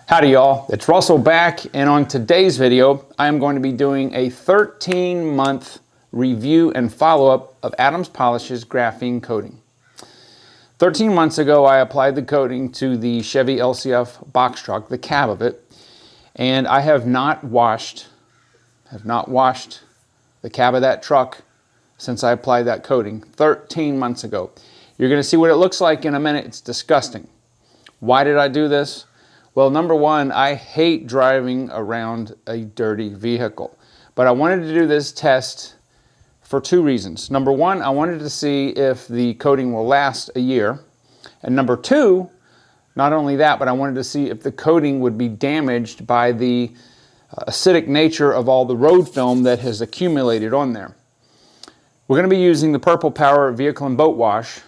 Howdy y'all, it's Russell back, and on today's video I am going to be doing a 13-month review and follow-up of Adams Polish's graphene coating. 13 months ago I applied the coating to the Chevy LCF box truck, the cab of it, and I have not washed the cab of that truck since I applied that coating 13 months ago. You're going to see what it looks like in a minute. It's disgusting. Why did I do this? Well, number one, I hate driving around a dirty vehicle, but I wanted to do this test for two reasons. Number one, I wanted to see if the coating will last a year, and number two, not only that, but I wanted to see if the coating would be damaged by the acidic nature of all the road film that has accumulated on there. We're going to be using the Purple Power Vehicle and Boat Wash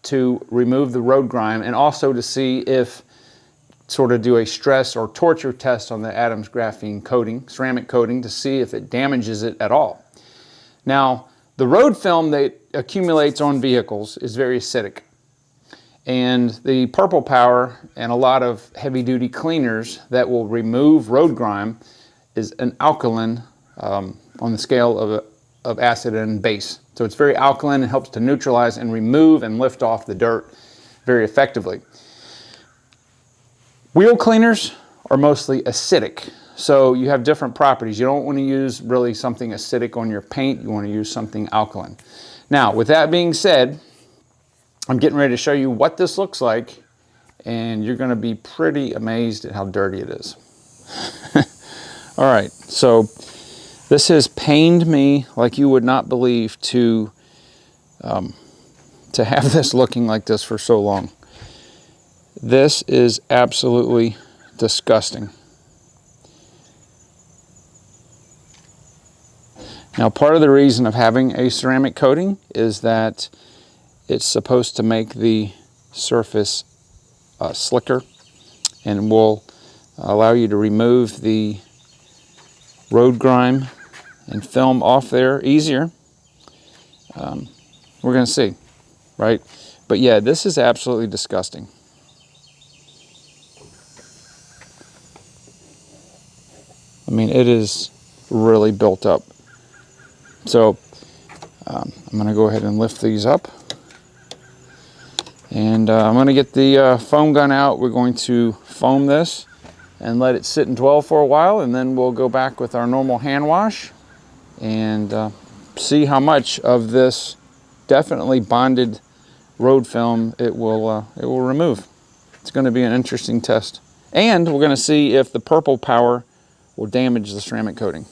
to remove the road grime, and also to see if sort of do a stress or torture test on the Adams graphene coating, ceramic coating, to see if it damages it at all. Now, the road film that accumulates on vehicles is very acidic, and the Purple Power and a lot of heavy-duty cleaners that will remove road grime is an alkaline on the scale of acid and base. So it's very alkaline and helps to neutralize and remove and lift off the dirt very effectively. Wheel cleaners are mostly acidic, so you have different properties. You don't want to use really something acidic on your paint. You want to use something alkaline. Now, with that being said, I'm getting ready to show you what this looks like, and you're going to be pretty amazed at how dirty it is. All right, so this has pained me like you would not believe to have this looking like this for so long. This is absolutely disgusting. Now, part of the reason of having a ceramic coating is that it's supposed to make the surface slicker and will allow you to remove the road grime and film off there easier. We're going to see, right? But yeah, this is absolutely disgusting. I mean, it is really built up. So I'm going to go ahead and lift these up. And I'm going to get the foam gun out. We're going to foam this and let it sit and dwell for a while. And then we'll go back with our normal hand wash and see how much of this definitely bonded road film it will remove. It's going to be an interesting test. And we're going to see if the Purple Power will damage the ceramic coating.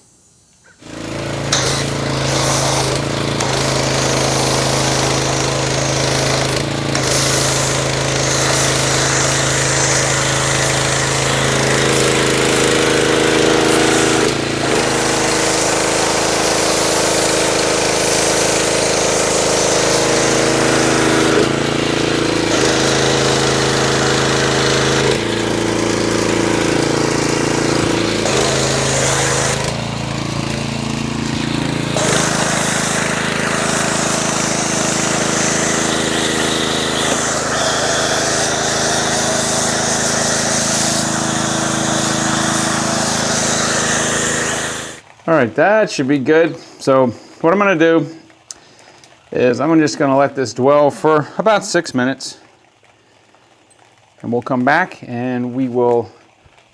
All right, that should be good. So what I'm going to do is I'm just going to let this dwell for about 6 minutes. And we'll come back and we will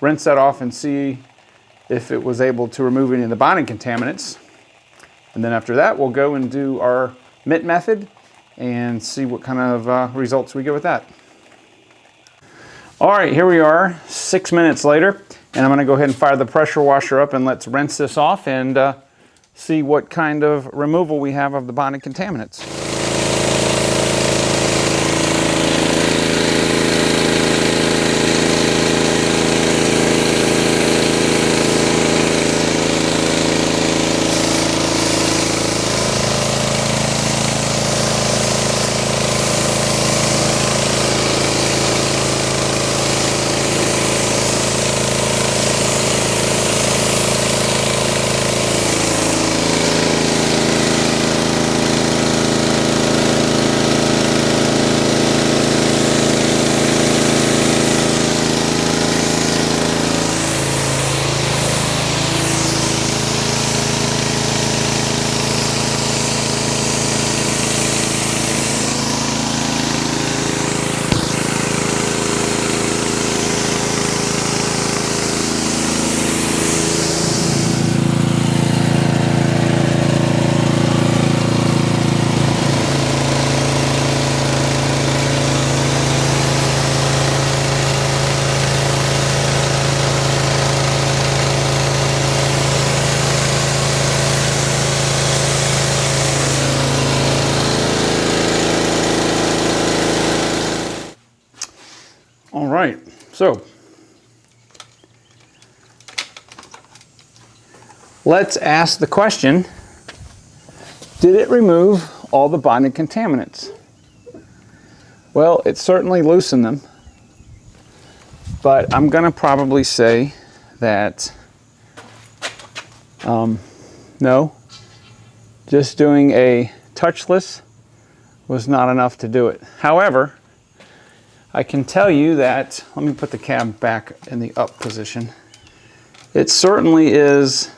rinse that off and see if it was able to remove any of the bonding contaminants. And then after that, we'll go and do our mitt method and see what kind of results we get with that. All right, here we are 6 minutes later. And I'm going to go ahead and fire the pressure washer up, and let's rinse this off and see what kind of removal we have of the bonding contaminants. right, so let's ask the question, did it remove all the bonded contaminants? Well, it certainly loosened them, but I'm going to probably say that no, just doing a touchless was not enough to do it. However, I can tell you that, let me put the cab back in the up position. It certainly is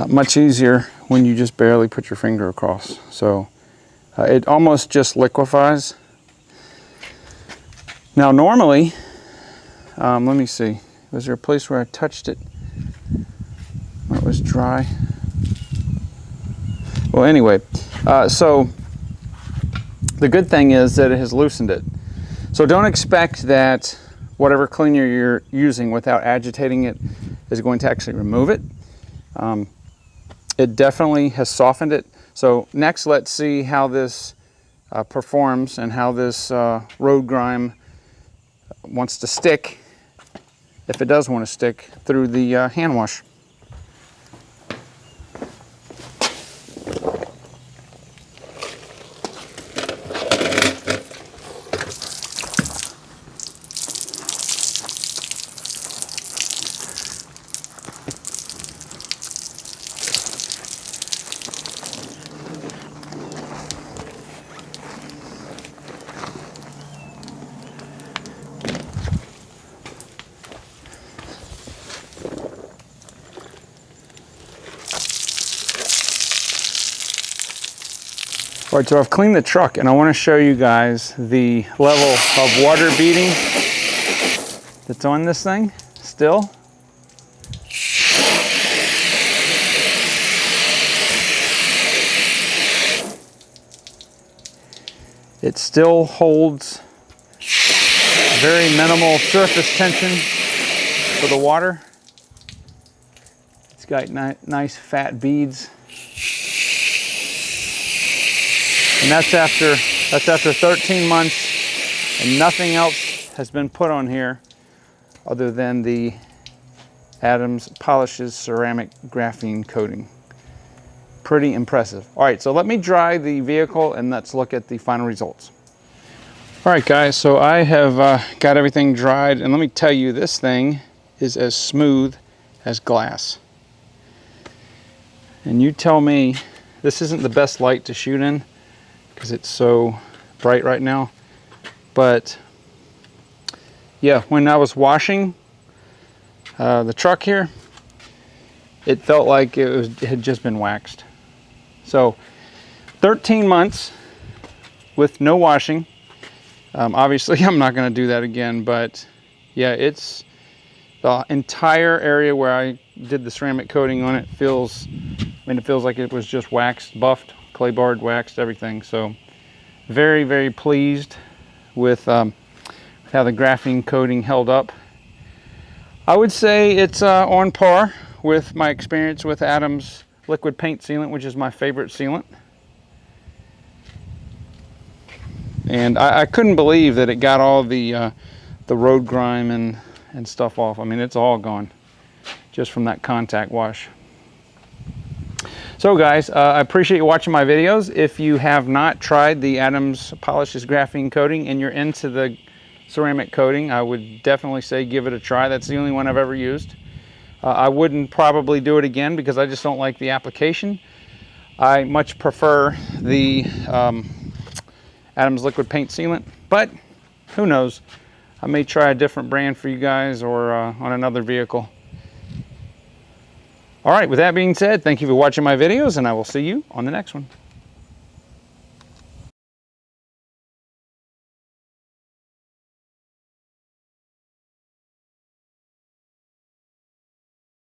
much easier when you just barely put your finger across. So it almost just liquefies. Now normally, let me see, was there a place where I touched it where it was dry? Well, anyway, so the good thing is that it has loosened it. So don't expect that whatever cleaner you're using without agitating it is going to actually remove it. It definitely has softened it. So next, let's see how this performs and how this road grime wants to stick, if it does want to stick, through the hand wash. All right, so I've cleaned the truck and I want to show you guys the level of water beading that's on this thing still. It still holds very minimal surface tension for the water. It's got nice fat beads. And that's after 13 months, and nothing else has been put on here other than the Adams Polishes ceramic graphene coating. Pretty impressive. All right, so let me dry the vehicle and let's look at the final results. All right, guys, so I have got everything dried, and let me tell you, this thing is as smooth as glass. And you tell me, this isn't the best light to shoot in because it's so bright right now, but yeah, when I was washing the truck here, it felt like it had just been waxed. So 13 months with no washing. Obviously I'm not going to do that again, but yeah, it's the entire area where I did the ceramic coating on it feels, it feels like it was just waxed, buffed, clay barred, waxed, everything. So very, very pleased with how the graphene coating held up. I would say it's on par with my experience with Adams liquid paint sealant, which is my favorite sealant. And I couldn't believe that it got all the road grime and stuff off. I mean, it's all gone just from that contact wash. So guys, I appreciate you watching my videos. If you have not tried the Adams Polishes graphene coating and you're into the ceramic coating, I would definitely say give it a try. That's the only one I've ever used. I wouldn't probably do it again because I just don't like the application. I much prefer the Adams liquid paint sealant, but who knows? I may try a different brand for you guys or on another vehicle. All right, with that being said, thank you for watching my videos, and I will see you on the next one.